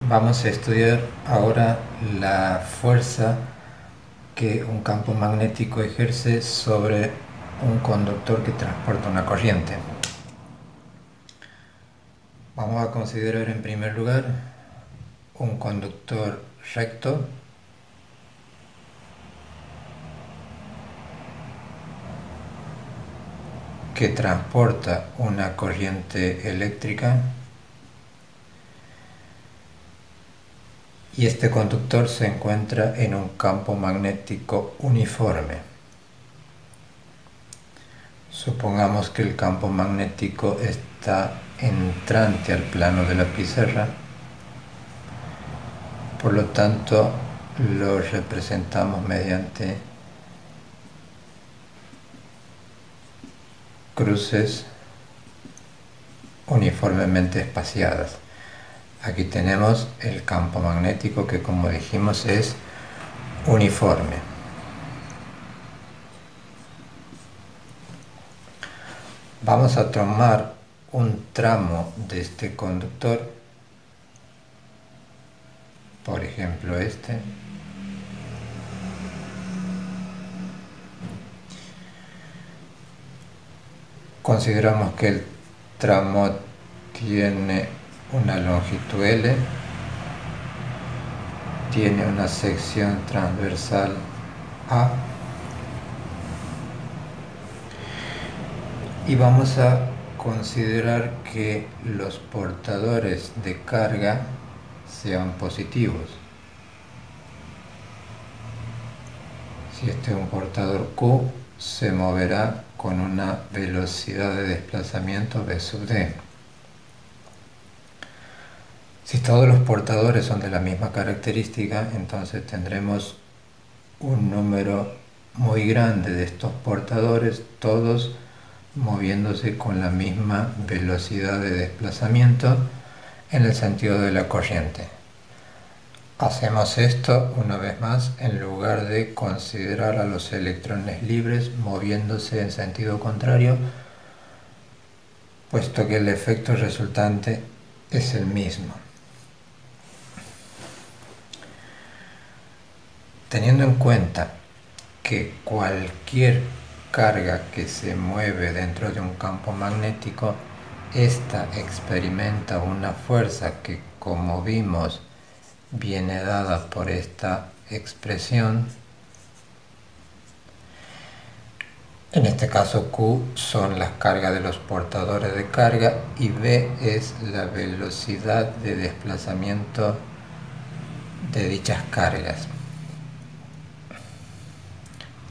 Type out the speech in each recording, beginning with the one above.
Vamos a estudiar ahora la fuerza que un campo magnético ejerce sobre un conductor que transporta una corriente. Vamos a considerar en primer lugar un conductor recto que transporta una corriente eléctrica y este conductor se encuentra en un campo magnético uniforme. Supongamos que el campo magnético está entrante al plano de la pizarra, por lo tanto lo representamos mediante cruces uniformemente espaciadas. Aquí tenemos el campo magnético que, como dijimos, es uniforme. Vamos a tomar un tramo de este conductor, por ejemplo este, consideramos que el tramo tiene una longitud L, tiene una sección transversal A y vamos a considerar que los portadores de carga sean positivos. Si este es un portador Q, se moverá con una velocidad de desplazamiento v sub d. Si todos los portadores son de la misma característica, entonces tendremos un número muy grande de estos portadores, todos moviéndose con la misma velocidad de desplazamiento en el sentido de la corriente. Hacemos esto una vez más en lugar de considerar a los electrones libres moviéndose en sentido contrario, puesto que el efecto resultante es el mismo. Teniendo en cuenta que cualquier carga que se mueve dentro de un campo magnético, ésta experimenta una fuerza que, como vimos, viene dada por esta expresión. En este caso Q son las cargas de los portadores de carga y V es la velocidad de desplazamiento de dichas cargas.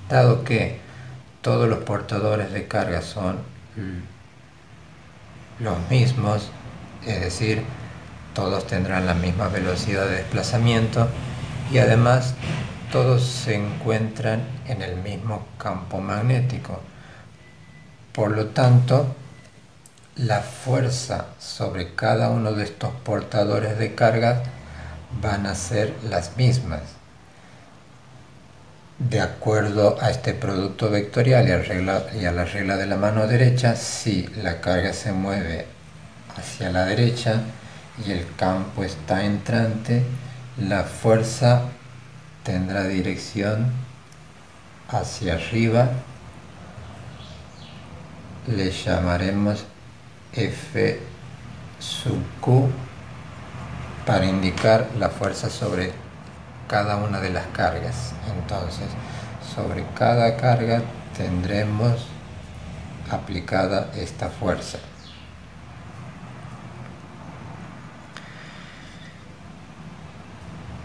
Dado que todos los portadores de carga son los mismos, es decir, todos tendrán la misma velocidad de desplazamiento y además todos se encuentran en el mismo campo magnético. Por lo tanto, la fuerza sobre cada uno de estos portadores de carga van a ser las mismas. De acuerdo a este producto vectorial y a la regla de la mano derecha, si la carga se mueve hacia la derecha y el campo está entrante, la fuerza tendrá dirección hacia arriba, le llamaremos F sub Q para indicar la fuerza sobre cada una de las cargas. Entonces, sobre cada carga tendremos aplicada esta fuerza.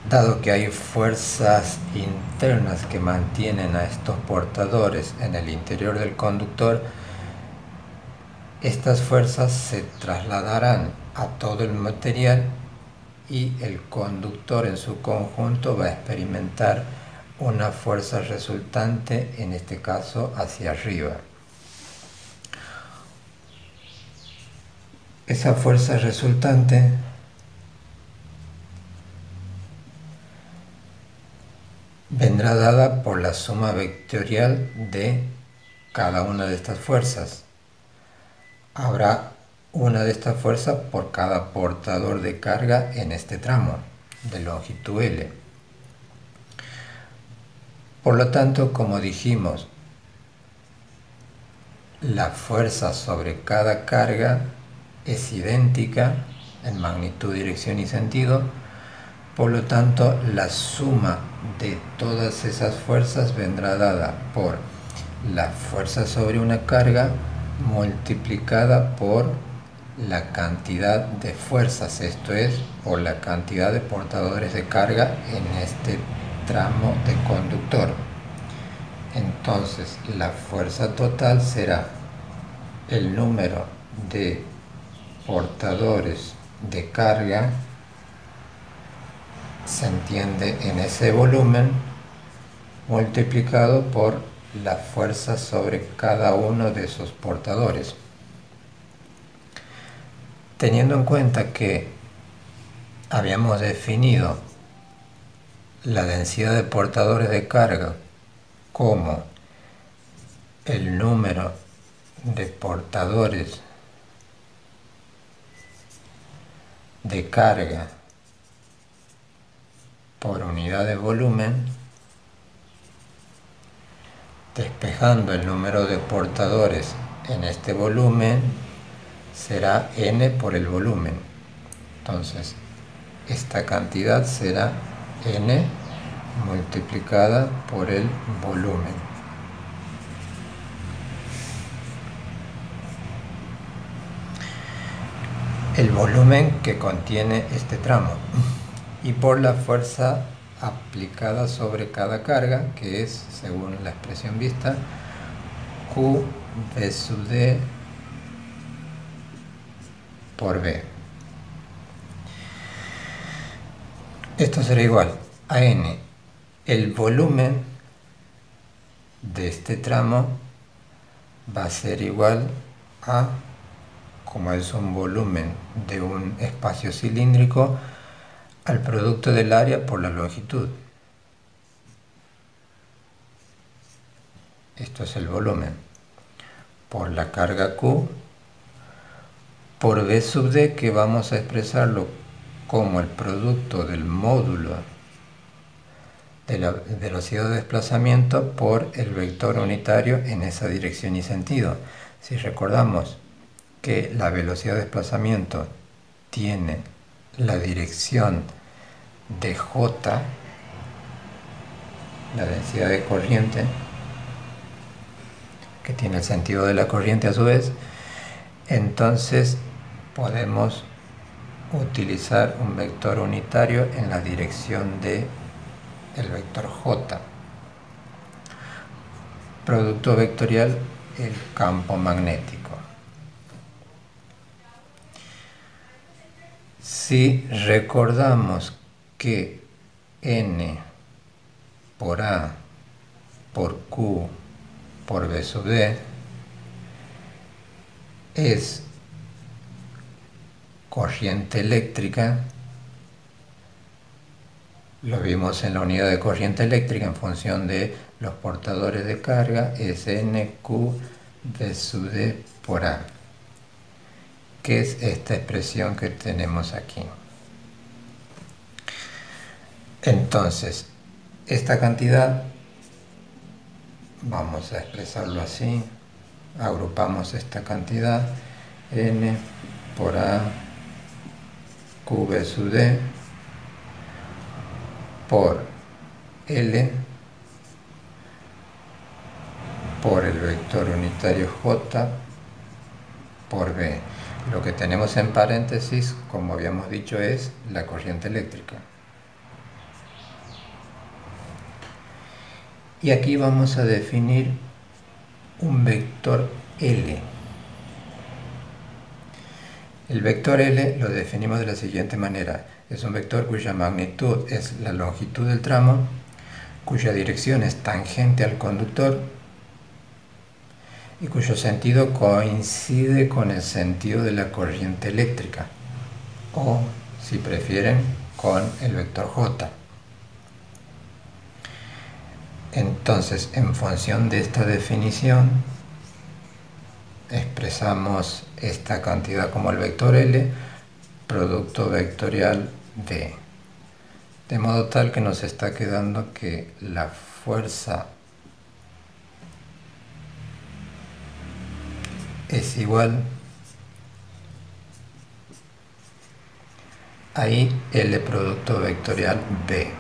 Dado que hay fuerzas internas que mantienen a estos portadores en el interior del conductor, estas fuerzas se trasladarán a todo el material y el conductor en su conjunto va a experimentar una fuerza resultante, en este caso hacia arriba. Esa fuerza resultante vendrá dada por la suma vectorial de cada una de estas fuerzas. Habrá una de estas fuerzas por cada portador de carga en este tramo de longitud L. Por lo tanto, como dijimos, la fuerza sobre cada carga es idéntica en magnitud, dirección y sentido. Por lo tanto, la suma de todas esas fuerzas vendrá dada por la fuerza sobre una carga multiplicada por la cantidad de fuerzas, esto es, por la cantidad de portadores de carga en este tramo de conductor. Entonces, la fuerza total será el número de portadores de carga, se entiende en ese volumen, multiplicado por la fuerza sobre cada uno de esos portadores. Teniendo en cuenta que habíamos definido la densidad de portadores de carga como el número de portadores de carga por unidad de volumen, despejando el número de portadores en este volumen será n por el volumen. Entonces, esta cantidad será n multiplicada por el volumen. El volumen que contiene este tramo y por la fuerza aplicada sobre cada carga, que es, según la expresión vista, Q V sub D por B. Esto será igual a N, el volumen de este tramo va a ser igual a, como es un volumen de un espacio cilíndrico, al producto del área por la longitud. Esto es el volumen por la carga Q por V sub D, que vamos a expresarlo como el producto del módulo de la velocidad de desplazamiento por el vector unitario en esa dirección y sentido. Si recordamos que la velocidad de desplazamiento tiene la dirección de J, la densidad de corriente, que tiene el sentido de la corriente a su vez, entonces podemos utilizar un vector unitario en la dirección de el vector J. Producto vectorial, el campo magnético. Si recordamos que N por A por Q por V sub D es corriente eléctrica, lo vimos en la unidad de corriente eléctrica en función de los portadores de carga, es NQ V sub D por A, que es esta expresión que tenemos aquí. Entonces, esta cantidad, vamos a expresarlo así, agrupamos esta cantidad, N por A QV sub D por L por el vector unitario J por B. Lo que tenemos en paréntesis, como habíamos dicho, es la corriente eléctrica. Y aquí vamos a definir un vector L. El vector L lo definimos de la siguiente manera. Es un vector cuya magnitud es la longitud del tramo, cuya dirección es tangente al conductor y cuyo sentido coincide con el sentido de la corriente eléctrica, o, si prefieren, con el vector J. Entonces, en función de esta definición, expresamos esta cantidad como el vector L, producto vectorial B. De modo tal que nos está quedando que la fuerza es igual a I L producto vectorial B.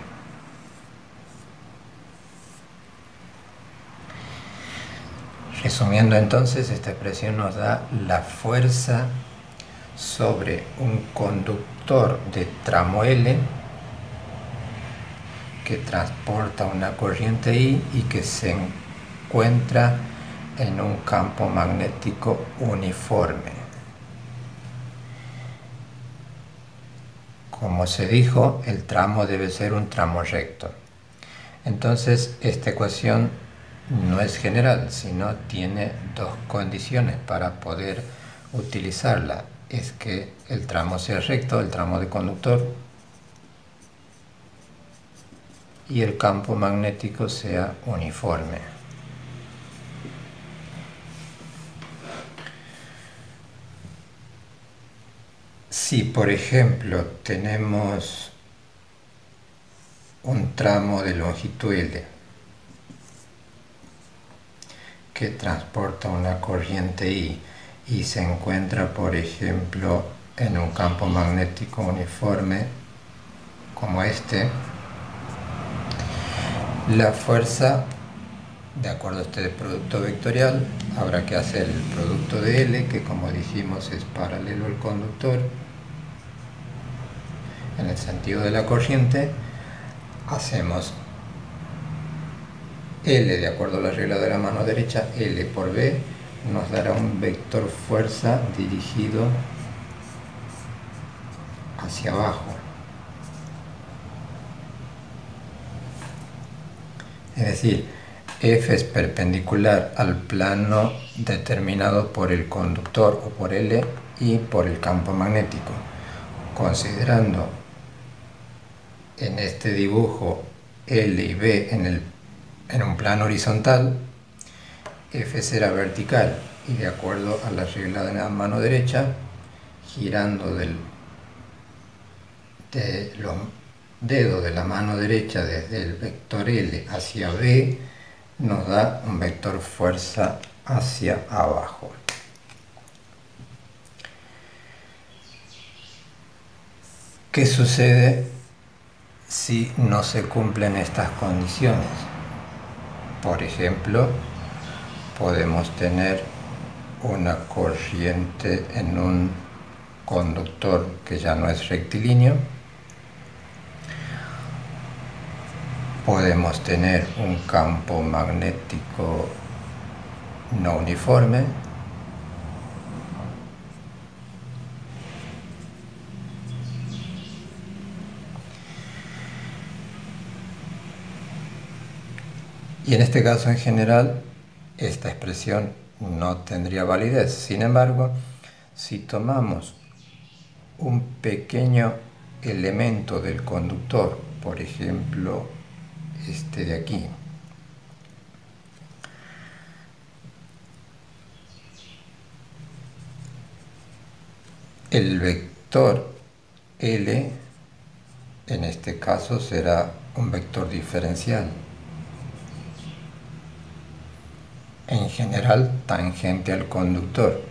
Resumiendo entonces, esta expresión nos da la fuerza sobre un conductor de tramo L que transporta una corriente I y que se encuentra en un campo magnético uniforme. Como se dijo, el tramo debe ser un tramo recto. Entonces, esta ecuación no es general, sino tiene dos condiciones para poder utilizarla. Es que el tramo sea recto, el tramo de conductor, y el campo magnético sea uniforme. Si, por ejemplo, tenemos un tramo de longitud L que transporta una corriente I y se encuentra, por ejemplo, en un campo magnético uniforme como este, la fuerza, de acuerdo a este producto vectorial, habrá que hacer el producto de L, que como dijimos es paralelo al conductor en el sentido de la corriente. Hacemos L de acuerdo a la regla de la mano derecha, L por B nos dará un vector fuerza dirigido hacia abajo. Es decir, F es perpendicular al plano determinado por el conductor o por L y por el campo magnético. Considerando en este dibujo L y B en un plano horizontal, F será vertical y de acuerdo a la regla de la mano derecha, girando de los dedos de la mano derecha desde el vector L hacia B, nos da un vector fuerza hacia abajo. ¿Qué sucede si no se cumplen estas condiciones? Por ejemplo, podemos tener una corriente en un conductor que ya no es rectilíneo. Podemos tener un campo magnético no uniforme. Y en este caso en general, esta expresión no tendría validez. Sin embargo, si tomamos un pequeño elemento del conductor, por ejemplo, este de aquí, el vector L, en este caso, será un vector diferencial, en general tangente al conductor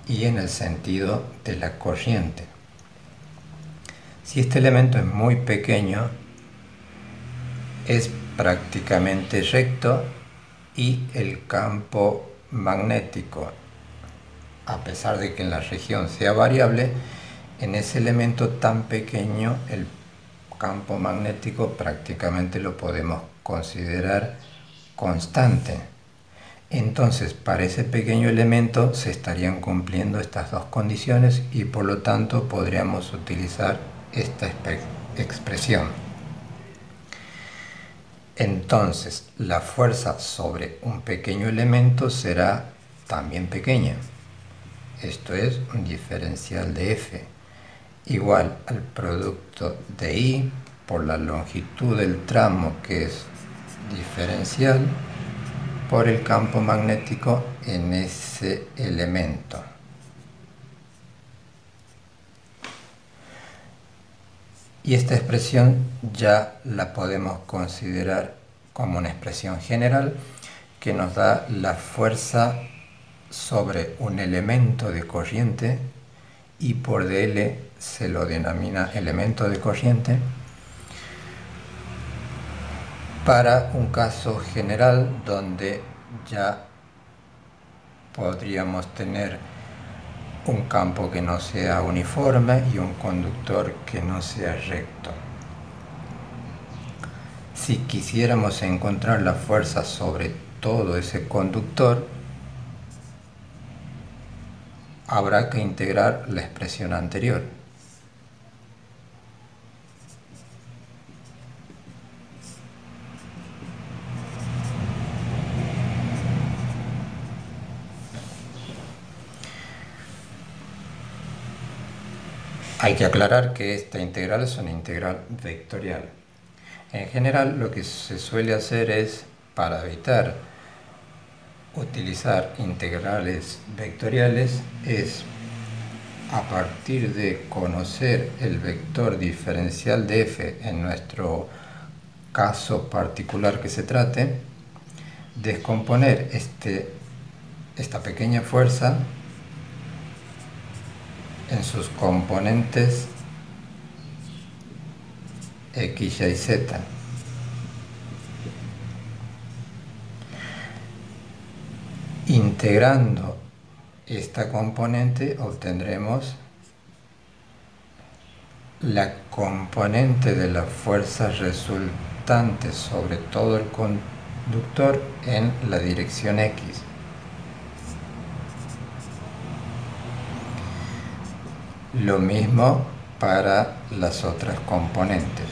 y en el sentido de la corriente. Si este elemento es muy pequeño, es prácticamente recto y el campo magnético, a pesar de que en la región sea variable, en ese elemento tan pequeño el campo magnético prácticamente lo podemos considerar constante. Entonces, para ese pequeño elemento se estarían cumpliendo estas dos condiciones y por lo tanto podríamos utilizar esta expresión. Entonces, la fuerza sobre un pequeño elemento será también pequeña. Esto es un diferencial de F igual al producto de I por la longitud del tramo, que es diferencial, por el campo magnético en ese elemento. Y esta expresión ya la podemos considerar como una expresión general que nos da la fuerza sobre un elemento de corriente, y por dl se lo denomina elemento de corriente, para un caso general donde ya podríamos tener un campo que no sea uniforme y un conductor que no sea recto. Si quisiéramos encontrar la fuerza sobre todo ese conductor, habrá que integrar la expresión anterior. Hay que aclarar que esta integral es una integral vectorial. En general, lo que se suele hacer es, para evitar utilizar integrales vectoriales, es a partir de conocer el vector diferencial de f en nuestro caso particular que se trate, descomponer esta pequeña fuerza en sus componentes x, y, z. Integrando esta componente obtendremos la componente de la fuerza resultante sobre todo el conductor en la dirección x. Lo mismo para las otras componentes.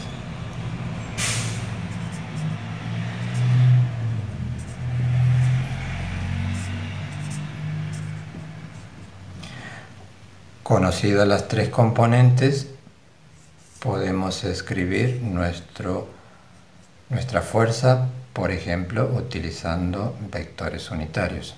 Conocidas las tres componentes, podemos escribir nuestra fuerza, por ejemplo, utilizando vectores unitarios.